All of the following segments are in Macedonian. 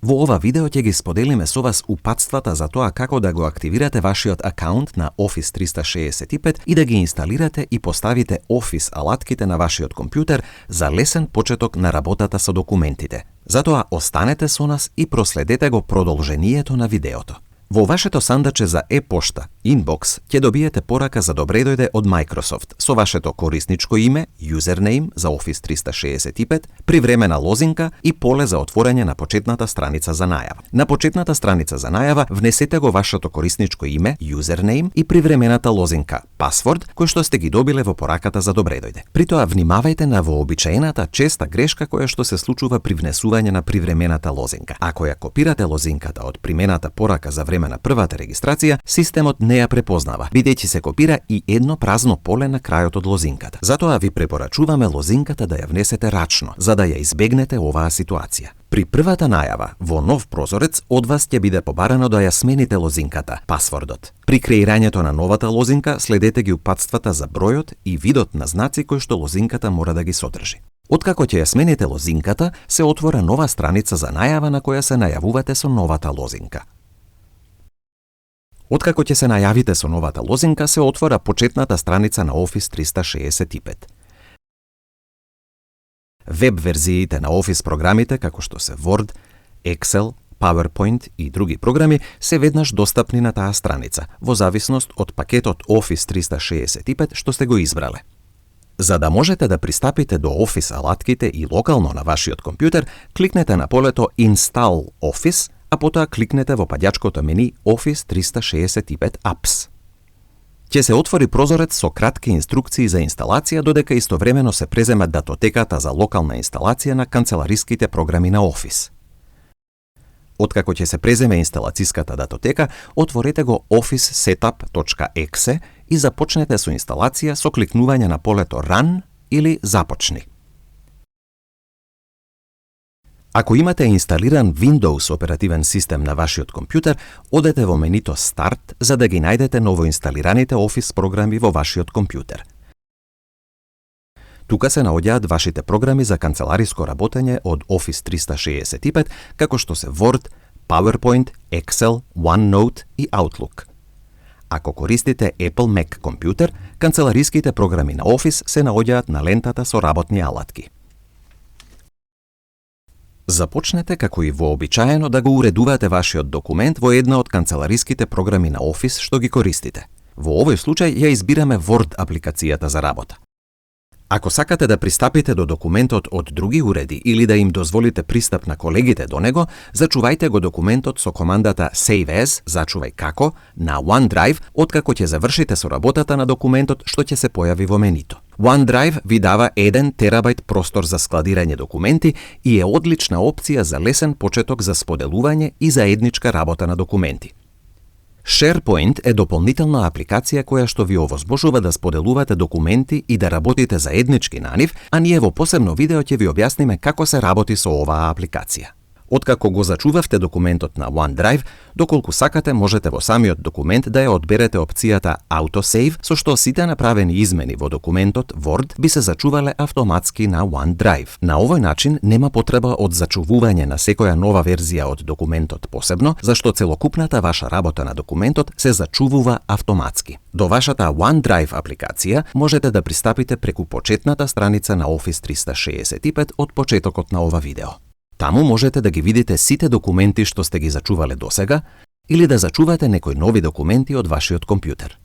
Во ова видео ќе ги споделиме со вас упатствата за тоа како да го активирате вашиот акаунт на Office 365 и да ги инсталирате и поставите Office алатките на вашиот компјутер за лесен почеток на работата со документите. Затоа останете со нас и проследете го продолжението на видеото. Во вашето сандаче за e-пошта, Inbox, ќе добиете порака за добре дојде од Microsoft со вашето корисничко име, username за Office 365, привремена лозинка и поле за отворање на почетната страница за најава. На почетната страница за најава внесете го вашето корисничко име, username и привремената лозинка, пасворд, кој што сте ги добиле во пораката за добре дојде. При тоа внимавајте на вообичаената честа грешка која што се случува при внесување на привремената лозинка. Ако ја копирате лозинката од примената порака за време на првата регистрација, системот не ја препознава, бидејќи се копира и едно празно поле на крајот од лозинката. Затоа ви препорачуваме лозинката да ја внесете рачно, за да ја избегнете оваа ситуација. При првата најава во нов прозорец од вас ќе биде побарано да ја смените лозинката, пасвордот. При креирањето на новата лозинка следете ги упатствата за бројот и видот на знаци кои што лозинката мора да ги содржи. Откако ќе ја смените лозинката, се отвора нова страница за најава на која се најавувате со новата лозинка. Откако ќе се најавите со новата лозинка, се отвора почетната страница на Office 365. Веб верзиите на Office програмите, како што се Word, Excel, PowerPoint и други програми, се веднаш достапни на таа страница, во зависност од пакетот Office 365 што сте го избрале. За да можете да пристапите до Office алатките и локално на вашиот компјутер, кликнете на полето Install Office, а потоа кликнете во паѓачкото мени Office 365 Apps. Ќе се отвори прозорец со кратки инструкции за инсталација, додека истовремено се презема датотеката за локална инсталација на канцелариските програми на Office. Откако ќе се преземе инсталациската датотека, отворете го officesetup.exe и започнете со инсталација со кликнување на полето Run или Започни. Ако имате инсталиран Windows оперативен систем на вашиот компјутер, одете во менито Start за да ги најдете новоинсталираните Office програми во вашиот компјутер. Тука се наоѓаат вашите програми за канцелариско работење од Office 365, како што се Word, PowerPoint, Excel, OneNote и Outlook. Ако користите Apple Mac компјутер, канцелариските програми на Office се наоѓаат на лентата со работни алатки. Започнете како и вообичаено да го уредувате вашиот документ во една од канцелариските програми на Office што ги користите. Во овој случај ја избираме Word апликацијата за работа. Ако сакате да пристапите до документот од други уреди или да им дозволите пристап на колегите до него, зачувајте го документот со командата Save As, зачувај како, на OneDrive, откако ќе завршите со работата на документот што ќе се појави во менито. OneDrive ви дава 1 терабајт простор за складирање документи и е одлична опција за лесен почеток за споделување и заедничка работа на документи. SharePoint е дополнителна апликација која што ви овозможува да споделувате документи и да работите заеднички на нив, а ние во посебно видео ќе ви објасниме како се работи со оваа апликација. Откако го зачувавте документот на OneDrive, доколку сакате можете во самиот документ да ја одберете опцијата Autosave, со што сите направени измени во документот Word би се зачувале автоматски на OneDrive. На овој начин нема потреба од зачувување на секоја нова верзија од документот посебно, зашто целокупната ваша работа на документот се зачувува автоматски. До вашата OneDrive апликација можете да пристапите преку почетната страница на Office 365 од почетокот на ова видео. Таму можете да ги видите сите документи што сте ги зачувале досега или да зачувате некои нови документи од вашиот компјутер.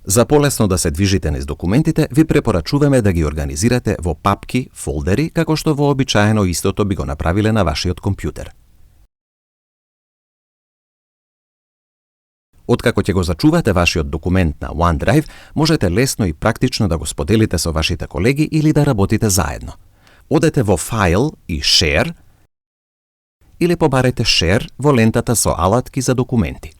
За полесно да се движите низ документите, ви препорачуваме да ги организирате во папки, фолдери, како што вообичаено истото би го направиле на вашиот компјутер. Откако ќе го зачувате вашиот документ на OneDrive, можете лесно и практично да го споделите со вашите колеги или да работите заедно. Одете во File и Share или побарете Share во лентата со алатки за документи.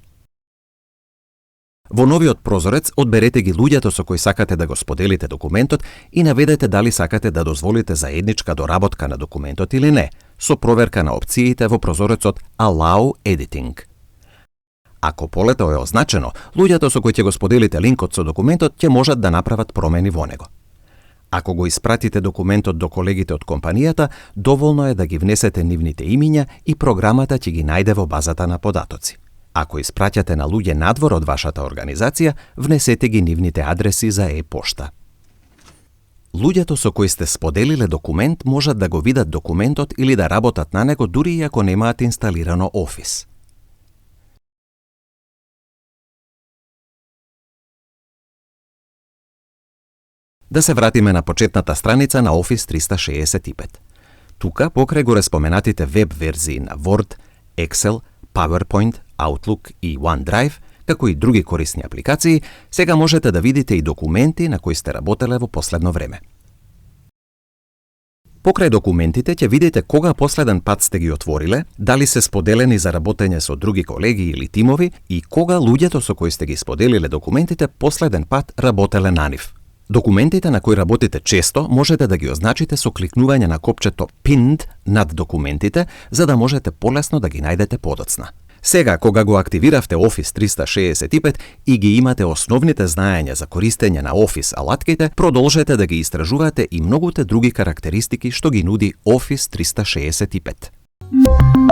Во новиот прозорец одберете ги луѓето со кои сакате да го споделите документот и наведете дали сакате да дозволите заедничка доработка на документот или не, со проверка на опциите во прозорецот Allow Editing. Ако полето е означено, луѓето со кои ќе го споделите линкот со документот ќе можат да направат промени во него. Ако го испратите документот до колегите од компанијата, доволно е да ги внесете нивните имиња и програмата ќе ги најде во базата на податоци. Ако испраќате на луѓе надвор од вашата организација, внесете ги нивните адреси за e-пошта. Луѓето со кои сте споделиле документ можат да го видат документот или да работат на него дури и ако немаат инсталирано Office. Да се вратиме на почетната страница на Office 365. Тука, покрај горе споменатите веб верзии на Word, Excel, PowerPoint, Outlook и OneDrive, како и други корисни апликации, сега можете да видите и документи на кои сте работеле во последно време. Покрај документите ќе видите кога последен пат сте ги отвориле, дали се споделени за работење со други колеги или тимови и кога луѓето со кои сте ги споделиле документите последен пат работеле на нив. Документите на кои работите често можете да ги означите со кликнување на копчето Pinned над документите, за да можете полесно да ги најдете подоцна. Сега, кога го активиравте Office 365 и ги имате основните знаења за користење на Office алатките, продолжете да ги истражувате и многуте други карактеристики што ги нуди Office 365.